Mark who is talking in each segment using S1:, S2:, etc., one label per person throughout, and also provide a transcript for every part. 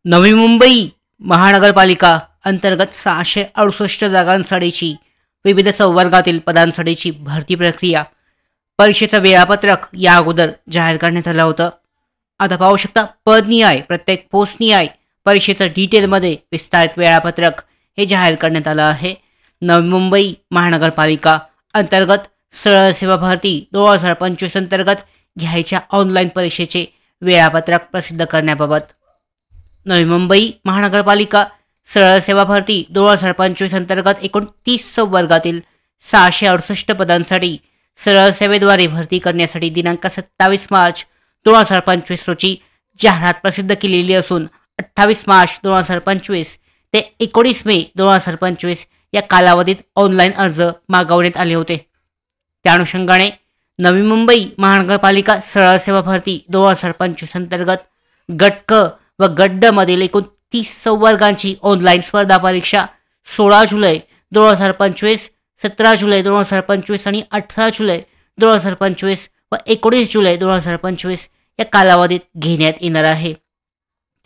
S1: नवी मुंबई महानगरपालिका अंतर्गत 668 जागांसाठीची विविध संवर्गातील पदांसाठीची भरती प्रक्रिया परीक्षेचं वेळापत्रक या अगोदर जाहीर करण्यात आलं होतं. आता पाहू शकता पदनिहाय प्रत्येक पोस्टनिहाय परीक्षेचं डिटेलमध्ये विस्तारित वेळापत्रक हे जाहीर करण्यात आलं आहे. नवी मुंबई महानगरपालिका अंतर्गत सरळ सेवा भरती 2025 अंतर्गत घ्यायच्या ऑनलाईन परीक्षेचे वेळापत्रक प्रसिद्ध करण्याबाबत नवी मुंबई महानगरपालिका सरळ सेवा भरती 2025 अंतर्गत एकूण 30 संवर्गातील 668 पदांसाठी सरळ सेवेद्वारे भरती करण्यासाठी दिनांक 27 मार्च 2025 रोजी जाहिरात प्रसिद्ध केलेली असून 28 मार्च 2025 ते 19 मे 2025 या कालावधीत ऑनलाईन अर्ज मागवण्यात आले होते. त्या अनुषंगाने नवी मुंबई महानगरपालिका सरळ सेवा भरती 2025 अंतर्गत गट क व गट ड मधील एकूण 30 संवर्गांची ऑनलाईन स्पर्धा परीक्षा 16 जुलै 2025, 17 जुलै 2025 आणि 18 जुलै 2025 व 19 जुलै 2025 या कालावधीत घेण्यात येणार आहे.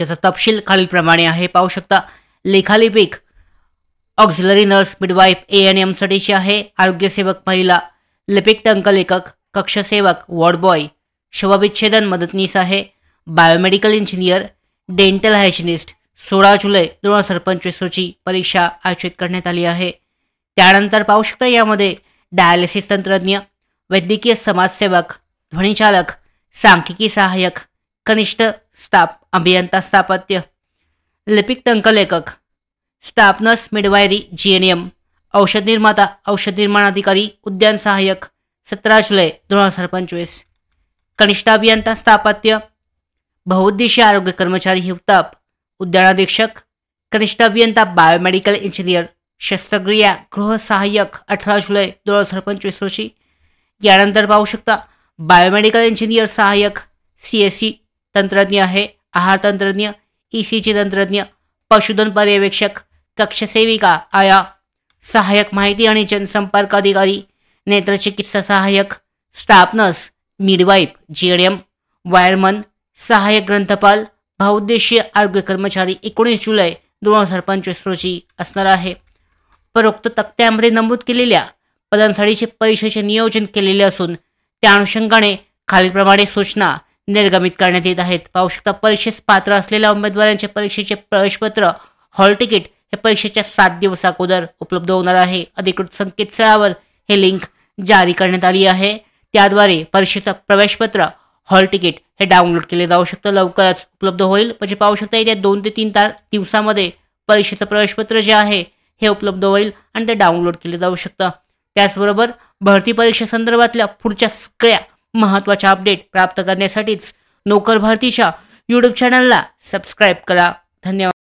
S1: त्याचा तपशील खालीलप्रमाणे आहे. पाहू शकता लेखालिपिक ऑक्झिलरी नर्स मिडवाईफ ANM साठीची आहे. आरोग्यसेवक महिला, लिपिक टंकलेखक, कक्षसेवक, वॉर्ड बॉय, शवविच्छेदन मदतनीस आहे. बायोमेडिकल इंजिनियर, डेंटल हायजिनिस्ट 16 जुलै 2025 रोजी परीक्षा आयोजित करण्यात आली आहे. त्यानंतर पाहू शकता यामध्ये डायलिसिस तंत्रज्ञ, वैद्यकीय समाजसेवक, ध्वनिचालक, सांख्यिकी सहाय्यक, कनिष्ठ स्टाफ अभियंता स्थापत्य, लिपिक टंकलेखक, स्टाफ नर्स मिडवायरी GNM, औषध निर्माता, औषध निर्माण अधिकारी, उद्यान सहाय्यक 17 जुलै 2025, कनिष्ठ अभियंता स्थापत्य, बहुउद्देशीय आरोग्य कर्मचारी हिवताप, उद्यानाधीक्षक, कनिष्ठ अभियंता बायोमेडिकल इंजिनियर, शस्त्रक्रिया गृह सहाय्यक 18 जुलै 2025 रोजी. यानंतर पाहू शकता बायोमेडिकल इंजिनियर सहाय्यक CSC तंत्रज्ञ आहे. आहार तंत्रज्ञ, ECG तंत्रज्ञ, पशुधन पर्यवेक्षक, कक्षसेविका आया, सहाय्यक माहिती आणि जनसंपर्क अधिकारी, नेत्रचिकित्सा सहाय्यक, staff nurse midwife GNM, wireman, सहाय्यक ग्रंथपाल, बहुउद्देशीय आरोग्य कर्मचारी 19 जुलै 2025 रोजी असणार आहे. उपरोक्त तक्त्यामध्ये नमूद केलेल्या पदांसाठीचे परीक्षेचे नियोजन केलेले असून त्या अनुषंगाने खालीलप्रमाणे सूचना निर्गमित करण्यात येत आहेत. पाहू शकता परीक्षेस पात्र असलेल्या उमेदवारांचे परीक्षेचे प्रवेशपत्र, हॉल तिकीट हे परीक्षेच्या 7 दिवस अगोदर उपलब्ध होणार आहे. अधिकृत संकेतस्थळावर हे लिंक जारी करण्यात आली आहे. त्याद्वारे परीक्षेचं प्रवेशपत्र, हॉल तिकीट हे डाउनलोड केले जाऊ शकतं. लवकरच उपलब्ध होईल. म्हणजे पाहू शकता येत्या 2 ते 3 दिवसामध्ये परीक्षेचं प्रवेशपत्र जे आहे हे उपलब्ध होईल आणि ते डाउनलोड केले जाऊ शकतं. त्याचबरोबर भरती परीक्षेसंदर्भातल्या पुढच्या सगळ्या महत्त्वाच्या अपडेट प्राप्त करण्यासाठीच नोकर भरतीच्या YouTube चॅनलला सबस्क्राईब करा. धन्यवाद.